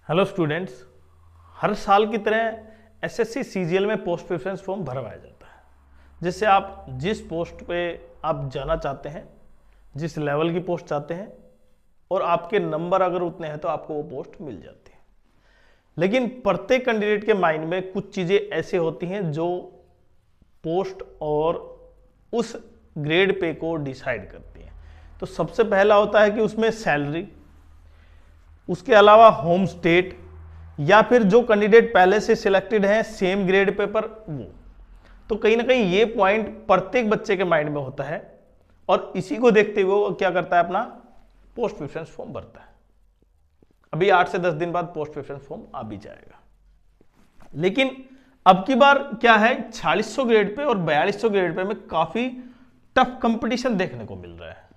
Hello students, हर साल की तरह एसएससी सीजीएल में पोस्ट प्रेफरेंस फॉर्म भरवाया जाता है, जिससे आप जिस पोस्ट पे आप जाना चाहते हैं, जिस लेवल की पोस्ट चाहते हैं और आपके नंबर अगर उतने हैं तो आपको वो पोस्ट मिल जाती है। लेकिन प्रत्येक कैंडिडेट के माइंड में कुछ चीज़ें ऐसे होती हैं जो पोस्ट और उस ग्रेड पे को डिसाइड करती हैं। तो सबसे पहला होता है कि उसमें सैलरी, उसके अलावा होम स्टेट, या फिर जो कैंडिडेट पहले से सिलेक्टेड हैं सेम ग्रेड पे पर वो। तो कहीं ना कहीं ये पॉइंट प्रत्येक बच्चे के माइंड में होता है और इसी को देखते हुए वो क्या करता है, अपना पोस्ट प्रेफरेंस फॉर्म भरता है। अभी 8 से 10 दिन बाद पोस्ट प्रेफरेंस फॉर्म आ भी जाएगा। लेकिन अब की बार क्या है, 4600 ग्रेड पे और 4200 ग्रेड पे में काफी टफ कंपटीशन देखने को मिल रहा है।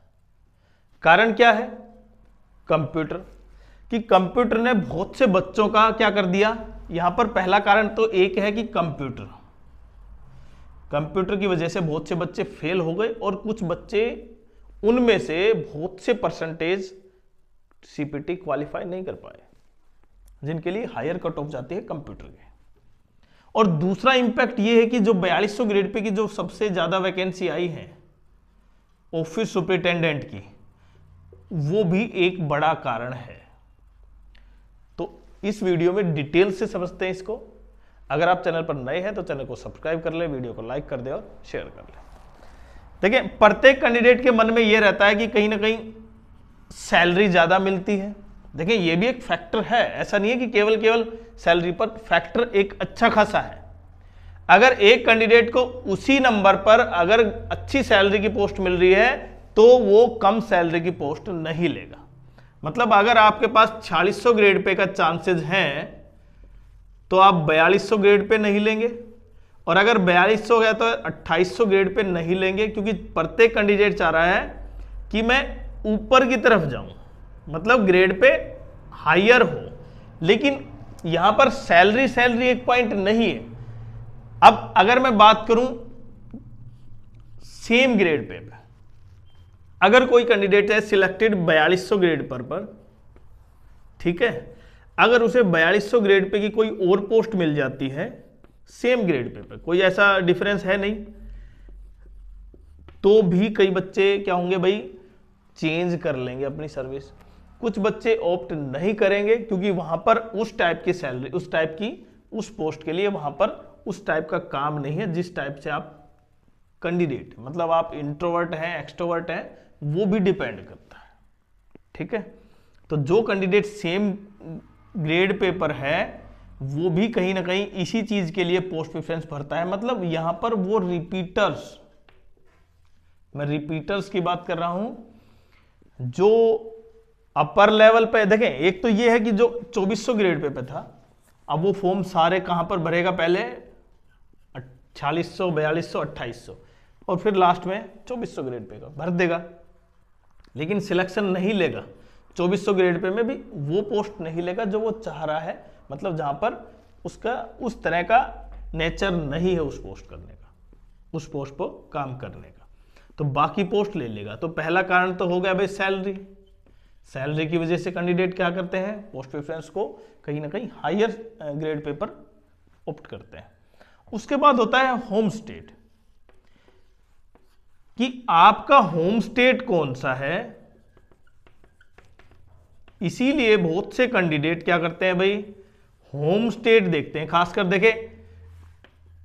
कारण क्या है? कंप्यूटर, कि कंप्यूटर ने बहुत से बच्चों का क्या कर दिया। यहां पर पहला कारण तो एक है कि कंप्यूटर की वजह से बहुत से बच्चे फेल हो गए और कुछ बच्चे उनमें से बहुत से परसेंटेज सीपीटी क्वालिफाई नहीं कर पाए, जिनके लिए हायर कट ऑफ जाती है कंप्यूटर के। और दूसरा इंपैक्ट ये है कि जो 4200 ग्रेड पे की जो सबसे ज्यादा वैकेंसी आई है ऑफिस सुपरिटेंडेंट की, वो भी एक बड़ा कारण है। तो इस वीडियो में डिटेल से समझते हैं इसको। अगर आप चैनल पर नए हैं तो चैनल को सब्सक्राइब कर ले, वीडियो को लाइक कर दे और शेयर कर ले। देखिए, प्रत्येक कैंडिडेट के मन में यह रहता है कि कहीं ना कहीं सैलरी ज्यादा मिलती है। देखिए, यह भी एक फैक्टर है, ऐसा नहीं है कि केवल सैलरी पर फैक्टर एक अच्छा खासा है। अगर एक कैंडिडेट को उसी नंबर पर अगर अच्छी सैलरी की पोस्ट मिल रही है तो वो कम सैलरी की पोस्ट नहीं लेगा। मतलब अगर आपके पास 4600 ग्रेड पे का चांसेस हैं तो आप 4200 ग्रेड पे नहीं लेंगे, और अगर 4200 गया तो 2800 ग्रेड पे नहीं लेंगे, क्योंकि प्रत्येक कैंडिडेट चाह रहा है कि मैं ऊपर की तरफ जाऊं, मतलब ग्रेड पे हायर हो। लेकिन यहां पर सैलरी एक पॉइंट नहीं है। अब अगर मैं बात करूं सेम ग्रेड पे, अगर कोई कैंडिडेट है सिलेक्टेड 4200 ग्रेड पर, ठीक है, अगर उसे 4200 ग्रेड पे की कोई और पोस्ट मिल जाती है सेम ग्रेड पे, कोई ऐसा डिफरेंस है नहीं, तो भी कई बच्चे क्या होंगे भाई, चेंज कर लेंगे अपनी सर्विस। कुछ बच्चे ऑप्ट नहीं करेंगे क्योंकि वहां पर उस टाइप की सैलरी, उस टाइप की उस पोस्ट के लिए वहां पर उस टाइप का काम नहीं है जिस टाइप से आप कैंडिडेट, मतलब आप इंट्रोवर्ट हैं, एक्सट्रोवर्ट हैं, वो भी डिपेंड करता है। ठीक है, तो जो कैंडिडेट सेम ग्रेड पे पर है वो भी कहीं ना कहीं इसी चीज के लिए पोस्ट प्रेफरेंस भरता है। मतलब यहां पर वो रिपीटर्स, मैं रिपीटर्स की बात कर रहा हूं, जो अपर लेवल पे देखें। एक तो ये है कि जो 2400 ग्रेड पे था, अब वो फॉर्म सारे कहां पर भरेगा, पहले 4600, 4200, 2800 और फिर लास्ट में 2400 ग्रेड पे का भर देगा। लेकिन सिलेक्शन नहीं लेगा, 2400 ग्रेड पे में भी वो पोस्ट नहीं लेगा जो वो चाह रहा है, मतलब जहां पर उसका उस तरह का नेचर नहीं है उस पोस्ट करने का, उस पोस्ट पर काम करने का, तो बाकी पोस्ट ले लेगा। तो पहला कारण तो हो गया भाई सैलरी की वजह से कैंडिडेट क्या करते हैं, पोस्ट प्रेफरेंस को कहीं ना कहीं हायर ग्रेड पे पर ऑप्ट करते हैं। उसके बाद होता है होम स्टेट, कि आपका होम स्टेट कौन सा है। इसीलिए बहुत से कैंडिडेट क्या करते हैं भाई, होम स्टेट देखते हैं। खासकर देखें,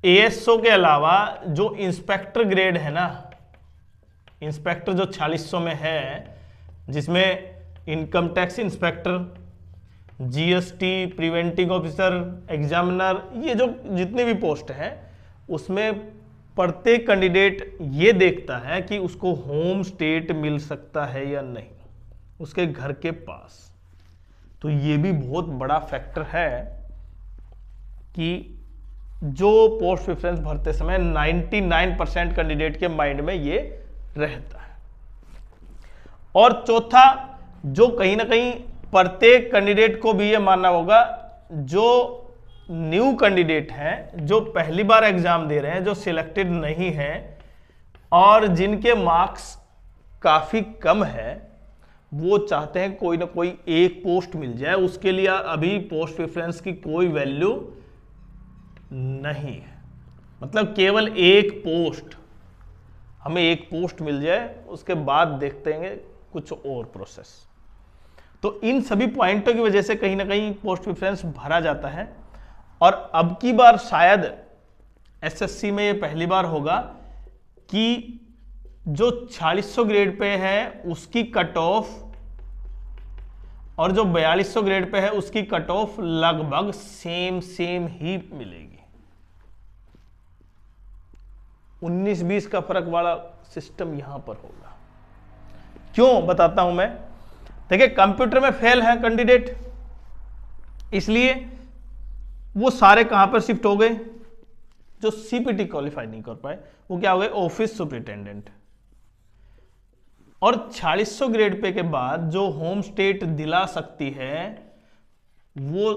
एएसओ के अलावा जो इंस्पेक्टर ग्रेड है ना, इंस्पेक्टर जो 4600 में है, जिसमें income tax inspector, GST, preventing officer, examiner, ये जो जितने भी पोस्ट हैं उसमें प्रत्येक कैंडिडेट ये देखता है कि उसको होम स्टेट मिल सकता है या नहीं, उसके घर के पास। तो ये भी बहुत बड़ा फैक्टर है कि जो पोस्ट प्रेफरेंस भरते समय 99% कैंडिडेट के माइंड में ये रहता है। और चौथा, जो कहीं ना कहीं प्रत्येक कैंडिडेट को भी ये मानना होगा, जो न्यू कैंडिडेट हैं, जो पहली बार एग्जाम दे रहे हैं, जो सिलेक्टेड नहीं हैं और जिनके मार्क्स काफी कम है, वो चाहते हैं कोई ना कोई एक पोस्ट मिल जाए, उसके लिए अभी पोस्ट प्रेफरेंस की कोई वैल्यू नहीं है। मतलब केवल एक पोस्ट, हमें एक पोस्ट मिल जाए, उसके बाद देखते हैं कुछ और प्रोसेस। तो इन सभी पॉइंटों की वजह से कहीं ना कहीं पोस्ट प्रेफरेंस भरा जाता है। और अब की बार शायद एसएससी में ये पहली बार होगा कि जो 4600 ग्रेड पे है उसकी कट ऑफ और जो 4200 ग्रेड पे है उसकी कट ऑफ लगभग सेम ही मिलेगी। 19-20 का फर्क वाला सिस्टम यहां पर होगा। क्यों बताता हूं मैं। देखिए कंप्यूटर में फेल है कैंडिडेट, इसलिए वो सारे कहां पर शिफ्ट हो गए, जो सीपीटी क्वालिफाई नहीं कर पाए वो क्या हो गए, ऑफिस सुपरिटेंडेंट। और 4600 ग्रेड पे के बाद जो होम स्टेट दिला सकती है वो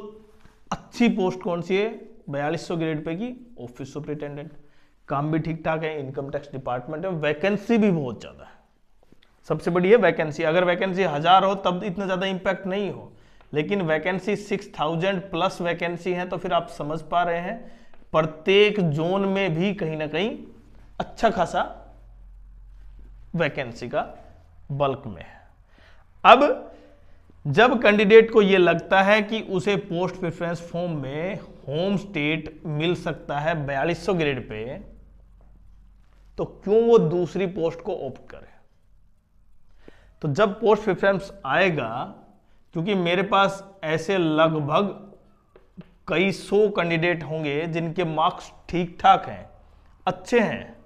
अच्छी पोस्ट कौन सी है, 4200 ग्रेड पे की ऑफिस सुपरिटेंडेंट। काम भी ठीक ठाक है, इनकम टैक्स डिपार्टमेंट है, वैकेंसी भी बहुत ज्यादा है। सबसे बड़ी है वैकेंसी। अगर वैकेंसी 1000 हो तब इतना ज्यादा इंपैक्ट नहीं हो, लेकिन वैकेंसी 6000 प्लस वैकेंसी है, तो फिर आप समझ पा रहे हैं प्रत्येक जोन में भी कहीं ना कहीं अच्छा खासा वैकेंसी का बल्क में है। अब जब कैंडिडेट को यह लगता है कि उसे पोस्ट प्रेफरेंस फॉर्म में होम स्टेट मिल सकता है 4200 ग्रेड पे, तो क्यों वो दूसरी पोस्ट को ऑप्ट करे। तो जब पोस्ट प्रेफरेंस आएगा, क्योंकि मेरे पास ऐसे लगभग कई 100 कैंडिडेट होंगे जिनके मार्क्स ठीक ठाक हैं, अच्छे हैं,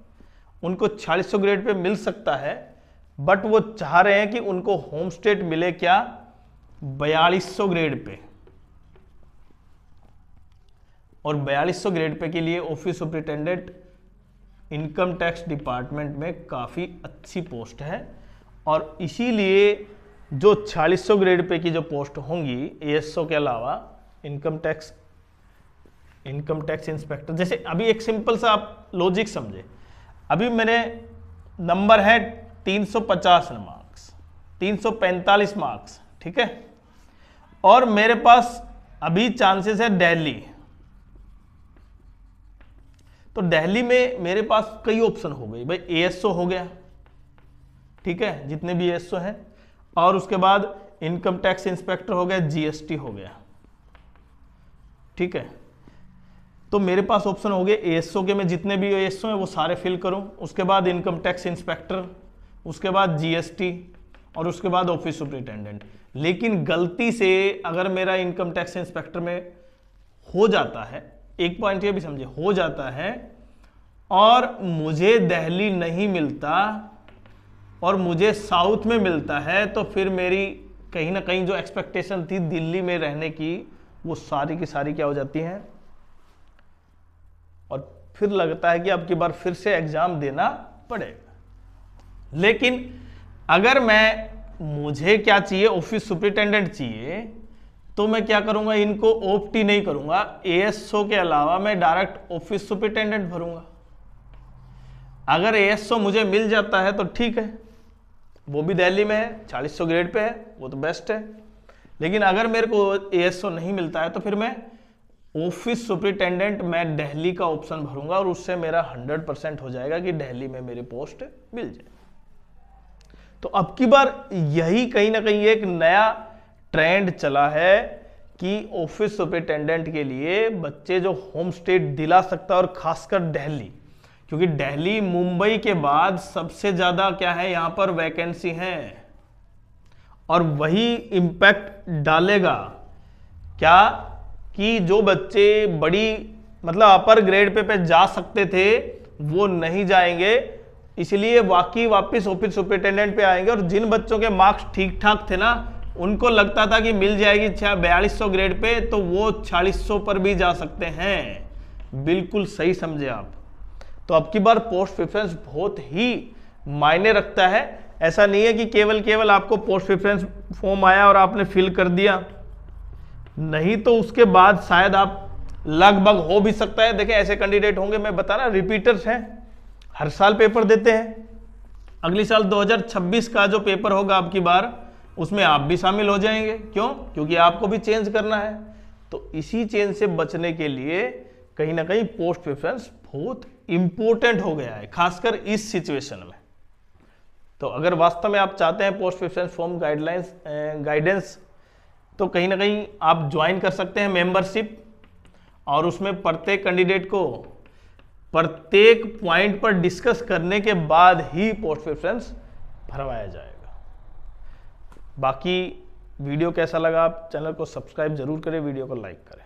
उनको 4600 ग्रेड पे मिल सकता है, बट वो चाह रहे हैं कि उनको होम स्टेट मिले क्या, 4200 ग्रेड पे। और 4200 ग्रेड पे के लिए office superintendent income tax department में काफी अच्छी पोस्ट है। और इसीलिए जो 4600 ग्रेड पे की जो पोस्ट होंगी एएसओ के अलावा इनकम टैक्स इंस्पेक्टर, जैसे अभी एक सिंपल सा आप लॉजिक समझे, अभी मैंने नंबर है 350 मार्क्स, 345 मार्क्स, ठीक है, और मेरे पास अभी चांसेस है दिल्ली। तो दिल्ली में मेरे पास कई ऑप्शन हो गई भाई, एएसओ हो गया, ठीक है, जितने भी एएसओ हैं, और उसके बाद इनकम टैक्स इंस्पेक्टर हो गया, जीएसटी हो गया, ठीक है। तो मेरे पास ऑप्शन हो गए एएसओ के, मैं जितने भी एएसओ हैं वो सारे फिल करूं, उसके बाद इनकम टैक्स इंस्पेक्टर, उसके बाद जीएसटी, और उसके बाद ऑफिस सुपरिटेंडेंट। लेकिन गलती से अगर मेरा इनकम टैक्स इंस्पेक्टर में हो जाता है, एक पॉइंट ये भी समझे, हो जाता है और मुझे दिल्ली नहीं मिलता और मुझे साउथ में मिलता है, तो फिर मेरी कहीं ना कहीं जो एक्सपेक्टेशन थी दिल्ली में रहने की, वो सारी की सारी क्या हो जाती हैं, और फिर लगता है कि अब की बार फिर से एग्जाम देना पड़ेगा। लेकिन अगर मुझे क्या चाहिए, ऑफिस सुपरिटेंडेंट चाहिए, तो मैं क्या करूंगा, इनको ओपटी नहीं करूंगा, एएसओ के अलावा मैं डायरेक्ट ऑफिस सुपरिटेंडेंट भरूंगा। अगर एएसओ मुझे मिल जाता है तो ठीक है, वो भी दिल्ली में है, 4600 ग्रेड पे है, वो तो बेस्ट है। लेकिन अगर मेरे को एएसओ नहीं मिलता है तो फिर मैं ऑफिस सुपरिटेंडेंट, मैं दिल्ली का ऑप्शन भरूंगा, और उससे मेरा 100% हो जाएगा कि दिल्ली में मेरी पोस्ट मिल जाए। तो अब की बार यही कहीं ना कहीं एक नया ट्रेंड चला है कि ऑफिस सुपरिटेंडेंट के लिए बच्चे जो होम स्टेट दिला सकता है, और खासकर दिल्ली, क्योंकि दिल्ली मुंबई के बाद सबसे ज्यादा क्या है यहां पर वैकेंसी है, और वही इंपैक्ट डालेगा क्या कि जो बच्चे बड़ी मतलब अपर ग्रेड पे जा सकते थे वो नहीं जाएंगे, इसलिए वापस ऑफिस सुपरिटेंडेंट पे आएंगे। और जिन बच्चों के मार्क्स ठीक ठाक थे ना, उनको लगता था कि मिल जाएगी 4200 ग्रेड पे, तो वो 4600 पर भी जा सकते हैं। बिल्कुल सही समझे आप। तो अब की बार पोस्ट प्रेफरेंस बहुत ही मायने रखता है। ऐसा नहीं है कि केवल आपको पोस्ट प्रेफरेंस फॉर्म आया और आपने फिल कर दिया, नहीं तो उसके बाद शायद आप लगभग हो भी सकता है। देखिए ऐसे कैंडिडेट होंगे, मैं बता रहा, रिपीटर्स हैं, हर साल पेपर देते हैं। अगली साल 2026 का जो पेपर होगा आपकी बार, उसमें आप भी शामिल हो जाएंगे। क्यों? क्योंकि आपको भी चेंज करना है। तो इसी चेंज से बचने के लिए कहीं ना कहीं पोस्ट प्रेफरेंस बहुत इंपॉर्टेंट हो गया है, खासकर इस सिचुएशन में। तो अगर वास्तव में आप चाहते हैं पोस्ट प्रेफरेंस फॉर्म गाइडेंस, तो कहीं ना कहीं आप ज्वाइन कर सकते हैं मेंबरशिप, और उसमें प्रत्येक कैंडिडेट को प्रत्येक पॉइंट पर डिस्कस करने के बाद ही पोस्ट प्रेफरेंस भरवाया जाएगा। बाकी वीडियो कैसा लगा, आप चैनल को सब्सक्राइब जरूर करें, वीडियो को लाइक करें।